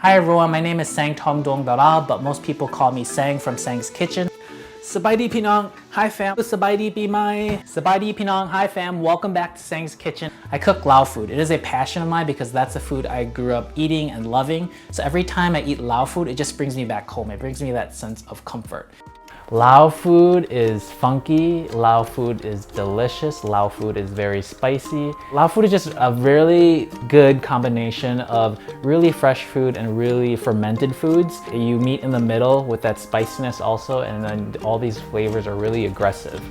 Hi everyone, my name is Sang Tong Dong Dara, but most people call me Sang from Sang's Kitchen. Sabaydi Pinong, hi fam. Sabaydi Pimai. Sabaydi Pinong, hi fam. Welcome back to Sang's Kitchen. I cook Lao food. It is a passion of mine because that's the food I grew up eating and loving. So every time I eat Lao food, it just brings me back home. It brings me that sense of comfort. Lao food is funky, Lao food is delicious, Lao food is very spicy. Lao food is just a really good combination of really fresh food and really fermented foods. You meet in the middle with that spiciness also, and then all these flavors are really aggressive.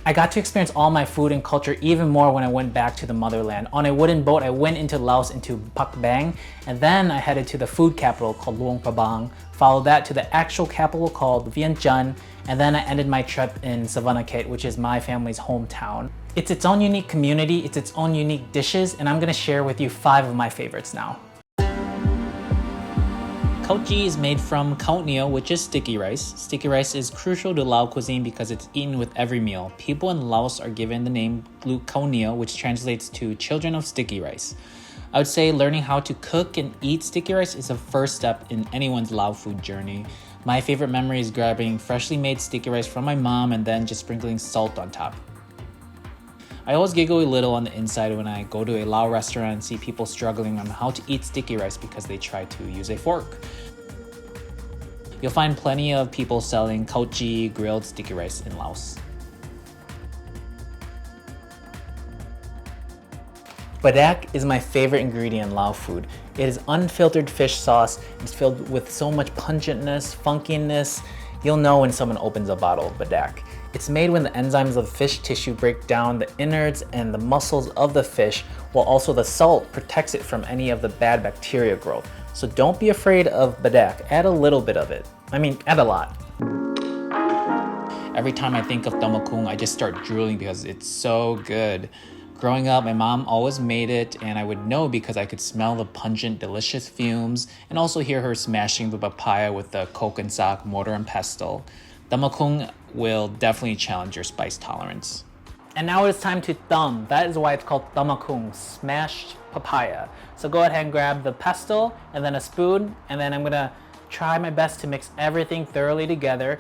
I got to experience all my food and culture even more when I went back to the motherland. On a wooden boat, I went into Laos, into Pak Bang, and then I headed to the food capital called Luang Prabang, followed that to the actual capital called Vientiane, and then I ended my trip in Savannakhet, which is my family's hometown. It's its own unique community, it's its own unique dishes, and I'm gonna share with you 5 of my favorites now. Khao Chi is made from khao niao, which is sticky rice. Sticky rice is crucial to Lao cuisine because it's eaten with every meal. People in Laos are given the name khao niao, which translates to children of sticky rice. I would say learning how to cook and eat sticky rice is a first step in anyone's Lao food journey. My favorite memory is grabbing freshly made sticky rice from my mom and then just sprinkling salt on top. I always giggle a little on the inside when I go to a Lao restaurant and see people struggling on how to eat sticky rice because they try to use a fork. You'll find plenty of people selling khao chi grilled sticky rice in Laos. Padek is my favorite ingredient in Lao food. It is unfiltered fish sauce. It's filled with so much pungentness, funkiness. You'll know when someone opens a bottle of Padek. It's made when the enzymes of the fish tissue break down the innards and the muscles of the fish, while also the salt protects it from any of the bad bacteria growth. So don't be afraid of Padek. Add a little bit of it. I mean, add a lot. Every time I think of Tam Mak Hoong, I just start drooling because it's so good. Growing up, my mom always made it, and I would know because I could smell the pungent, delicious fumes and also hear her smashing the papaya with the coke and sack, mortar and pestle. Tam Mak Hoong will definitely challenge your spice tolerance. And now it's time to thumb. That is why it's called Tam Mak Hoong, smashed papaya. So go ahead and grab the pestle and then a spoon, and then I'm gonna try my best to mix everything thoroughly together.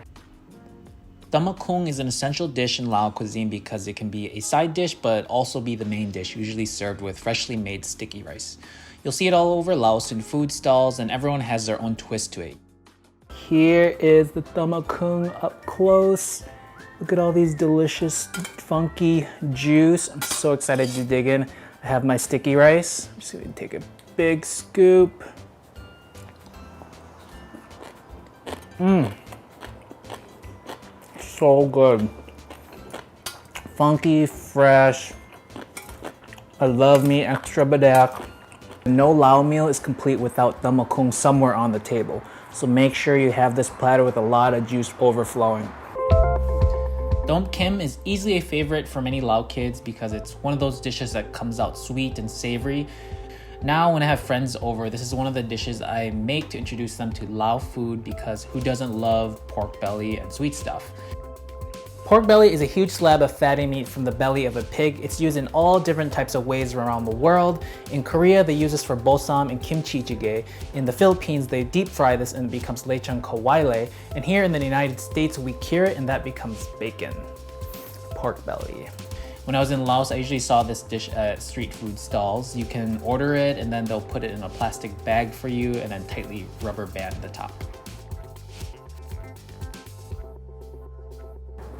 Tam Mak Hoong is an essential dish in Lao cuisine because it can be a side dish but also be the main dish, usually served with freshly made sticky rice. You'll see it all over Laos in food stalls, and everyone has their own twist to it. Here is the Tam Mak Hoong up close. Look at all these delicious, funky juice. I'm so excited to dig in. I have my sticky rice. I'm just gonna take a big scoop. So good. Funky, fresh. I love me extra Padek. No Lao meal is complete without Tam Mak Hoong somewhere on the table. So make sure you have this platter with a lot of juice overflowing. Dom Kim is easily a favorite for many Lao kids because it's one of those dishes that comes out sweet and savory. Now when I have friends over, this is one of the dishes I make to introduce them to Lao food because who doesn't love pork belly and sweet stuff? Pork belly is a huge slab of fatty meat from the belly of a pig. It's used in all different types of ways around the world. In Korea, they use this for bosam and kimchi jjigae. In the Philippines, they deep fry this and it becomes lechon kawale. And here in the United States, we cure it and that becomes bacon. Pork belly. When I was in Laos, I usually saw this dish at street food stalls. You can order it and then they'll put it in a plastic bag for you and then tightly rubber band the top.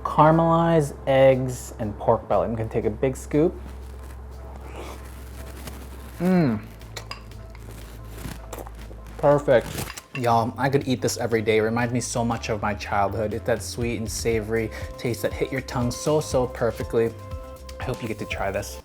Caramelized eggs and pork belly. I'm gonna take a big scoop. Perfect. Y'all, I could eat this every day. It reminds me so much of my childhood. It's that sweet and savory taste that hit your tongue so perfectly. I hope you get to try this.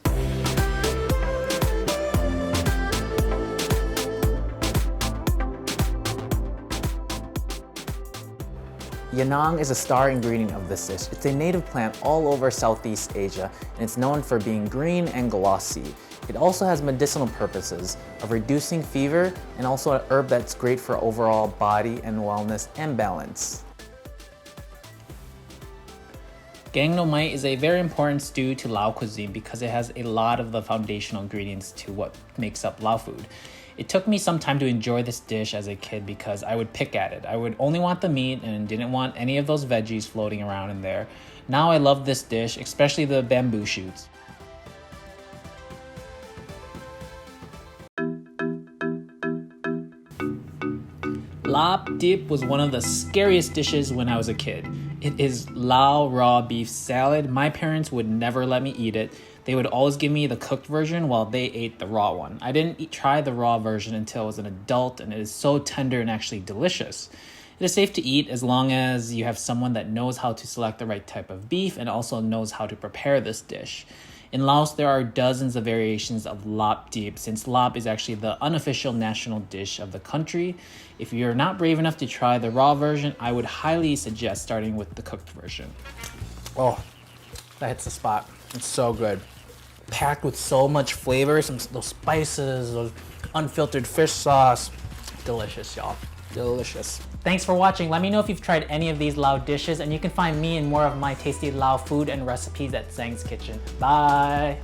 Yanang is a star ingredient of this dish. It's a native plant all over Southeast Asia, and it's known for being green and glossy. It also has medicinal purposes of reducing fever and also an herb that's great for overall body and wellness and balance. Gang no mai is a very important stew to Lao cuisine because it has a lot of the foundational ingredients to what makes up Lao food. It took me some time to enjoy this dish as a kid because I would pick at it. I would only want the meat and didn't want any of those veggies floating around in there. Now I love this dish, especially the bamboo shoots. Lap dip was one of the scariest dishes when I was a kid. It is Lao raw beef salad. My parents would never let me eat it. They would always give me the cooked version while they ate the raw one. I didn't try the raw version until I was an adult, and it is so tender and actually delicious. It is safe to eat as long as you have someone that knows how to select the right type of beef and also knows how to prepare this dish. In Laos, there are dozens of variations of lap dip, since lap is actually the unofficial national dish of the country. If you're not brave enough to try the raw version, I would highly suggest starting with the cooked version. Oh, that hits the spot. It's so good. Packed with so much flavor, those spices, those unfiltered fish sauce. Delicious, y'all. Delicious. Thanks for watching. Let me know if you've tried any of these Lao dishes, and you can find me and more of my tasty Lao food and recipes at Zhang's Kitchen. Bye!